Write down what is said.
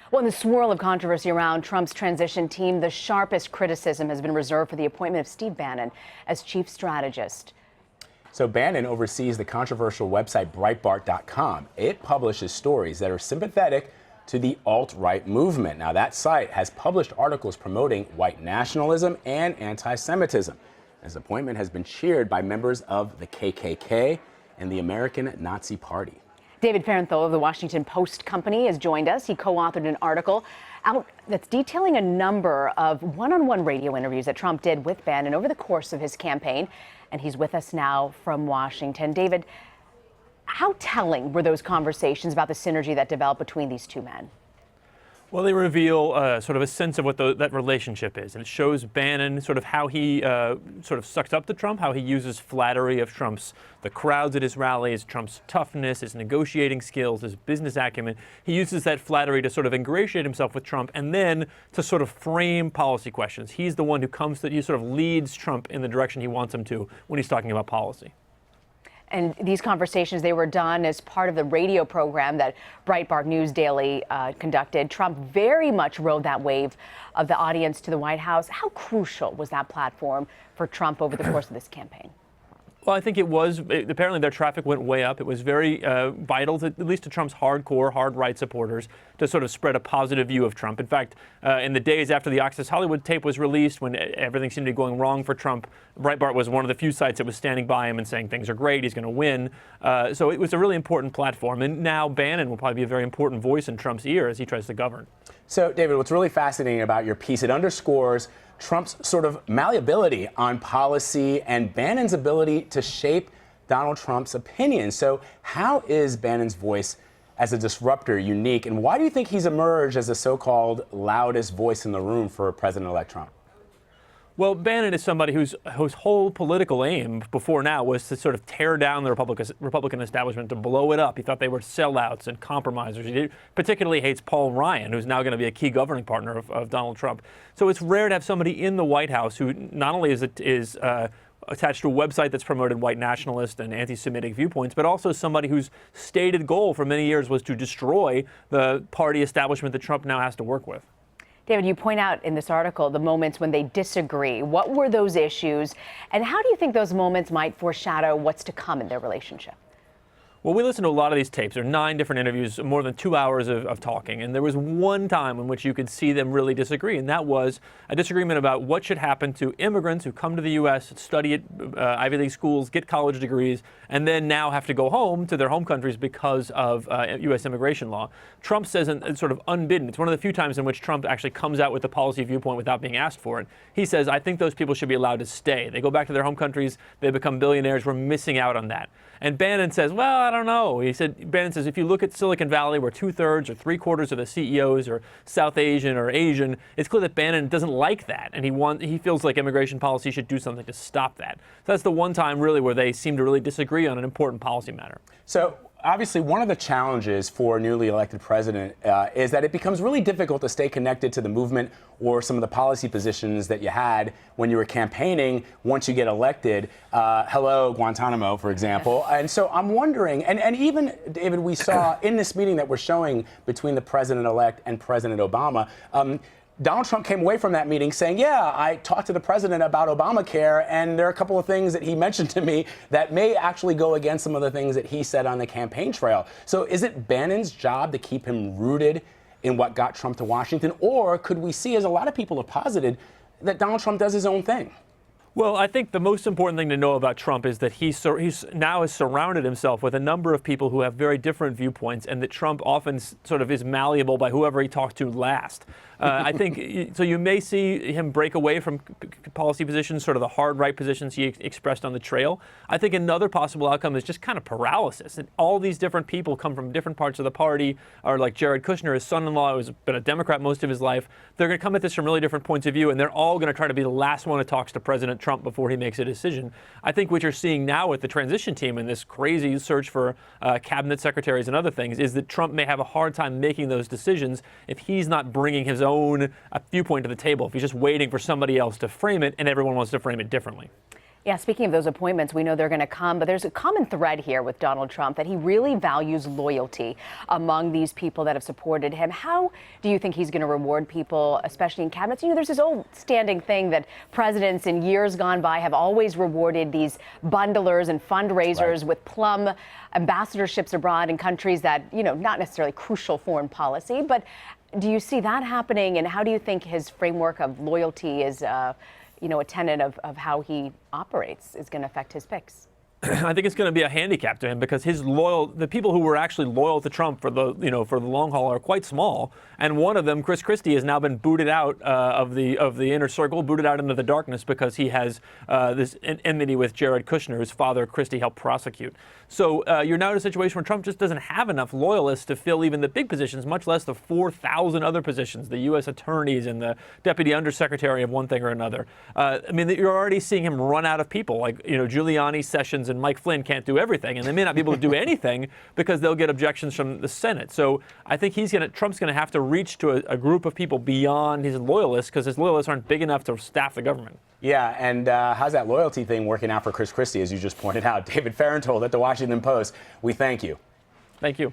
Well, in the swirl of controversy around Trump's transition team, the sharpest criticism has been reserved for the appointment of Steve Bannon as chief strategist. So Bannon oversees the controversial website Breitbart.com. It publishes stories that are sympathetic to the alt-right movement. Now, that site has published articles promoting white nationalism and anti-Semitism. His appointment has been cheered by members of the KKK and the American Nazi Party. David Fahrenthold of the Washington Post company has joined us. He co-authored an article out that's detailing a number of one-on-one radio interviews that Trump did with Bannon over the course of his campaign. And he's with us now from Washington. David, how telling were those conversations about the synergy that developed between these two men? Well, they reveal sort of a sense of what that relationship is. And it shows Bannon sort of how he sort of sucks up to Trump, how he uses flattery of the crowds at his rallies, Trump's toughness, his negotiating skills, his business acumen. He uses that flattery to sort of ingratiate himself with Trump and then to sort of frame policy questions. He's the one he sort of leads Trump in the direction he wants him to when he's talking about policy. And these conversations, they were done as part of the radio program that Breitbart News Daily conducted. Trump very much rode that wave of the audience to the White House. How crucial was that platform for Trump over the course of this campaign? Well, I think it was. Apparently, their traffic went way up. It was very vital, at least to Trump's hardcore, hard-right supporters, to sort of spread a positive view of Trump. In fact, in the days after the Access Hollywood tape was released, when everything seemed to be going wrong for Trump, Breitbart was one of the few sites that was standing by him and saying things are great, he's going to win. So it was a really important platform. And now Bannon will probably be a very important voice in Trump's ear as he tries to govern. So, David, what's really fascinating about your piece, it underscores Trump's sort of malleability on policy and Bannon's ability to shape Donald Trump's opinion. So how is Bannon's voice as a disruptor unique, and why do you think he's emerged as the so-called loudest voice in the room for President-elect Trump? Well, Bannon is somebody whose whole political aim before now was to sort of tear down the Republican establishment, to blow it up. He thought they were sellouts and compromisers. He particularly hates Paul Ryan, who's now going to be a key governing partner of Donald Trump. So it's rare to have somebody in the White House who not only is attached to a website that's promoted white nationalist and anti-Semitic viewpoints, but also somebody whose stated goal for many years was to destroy the party establishment that Trump now has to work with. David, you point out in this article the moments when they disagree. What were those issues, and how do you think those moments might foreshadow what's to come in their relationship? Well, we listened to a lot of these tapes. There are 9 different interviews, more than 2 hours of talking. And there was one time in which you could see them really disagree, and that was a disagreement about what should happen to immigrants who come to the U.S., study at Ivy League schools, get college degrees, and then now have to go home to their home countries because of U.S. immigration law. Trump says, and sort of unbidden, it's one of the few times in which Trump actually comes out with a policy viewpoint without being asked for it. He says, I think those people should be allowed to stay. They go back to their home countries, they become billionaires, we're missing out on that. And Bannon says, well, I don't know. Bannon says, if you look at Silicon Valley, where 2/3 or 3/4 of the CEOs are South Asian or Asian, it's clear that Bannon doesn't like that. And he feels like immigration policy should do something to stop that. So that's the one time really where they seem to really disagree on an important policy matter. So obviously, one of the challenges for a newly elected president is that it becomes really difficult to stay connected to the movement or some of the policy positions that you had when you were campaigning once you get elected. Hello, Guantanamo, for example. And so I'm wondering, and even, David, we saw in this meeting that we're showing between the president-elect and President Obama, Donald Trump came away from that meeting saying, yeah, I talked to the president about Obamacare, and there are a couple of things that he mentioned to me that may actually go against some of the things that he said on the campaign trail. So is it Bannon's job to keep him rooted in what got Trump to Washington? Or could we see, as a lot of people have posited, that Donald Trump does his own thing? Well, I think the most important thing to know about Trump is that he's now has surrounded himself with a number of people who have very different viewpoints, and that Trump often sort of is malleable by whoever he talks to last. I think so. You may see him break away from policy positions, sort of the hard right positions he expressed on the trail. I think another possible outcome is just kind of paralysis. And all these different people come from different parts of the party, or like Jared Kushner, his son-in-law, who's been a Democrat most of his life. They're going to come at this from really different points of view, and they're all going to try to be the last one who talks to President Trump before he makes a decision. I think what you're seeing now with the transition team and this crazy search for cabinet secretaries and other things is that Trump may have a hard time making those decisions if he's not bringing his own viewpoint to the table, if he's just waiting for somebody else to frame it and everyone wants to frame it differently. Yeah, speaking of those appointments, we know they're going to come, but there's a common thread here with Donald Trump that he really values loyalty among these people that have supported him. How do you think he's going to reward people, especially in cabinets? You know, there's this old standing thing that presidents in years gone by have always rewarded these bundlers and fundraisers with plum ambassadorships abroad in countries that, you know, not necessarily crucial foreign policy. But do you see that happening? And how do you think his framework of loyalty is you know, a tenet of how he operates is going to affect his picks? I think it's going to be a handicap to him because the people who were actually loyal to Trump for the long haul are quite small. And one of them, Chris Christie, has now been booted out of the inner circle, booted out into the darkness because he has this enmity with Jared Kushner, whose father Christie helped prosecute. So you're now in a situation where Trump just doesn't have enough loyalists to fill even the big positions, much less the 4,000 other positions, the U.S. attorneys and the deputy undersecretary of one thing or another. I mean, you're already seeing him run out of people. Like, you know, Giuliani, Sessions, and Mike Flynn can't do everything, and they may not be able to do anything because they'll get objections from the Senate. So I think Trump's going to have to reach to a group of people beyond his loyalists because his loyalists aren't big enough to staff the government. Yeah, and how's that loyalty thing working out for Chris Christie, as you just pointed out? David Fahrenthold at the Washington Post, we thank you. Thank you.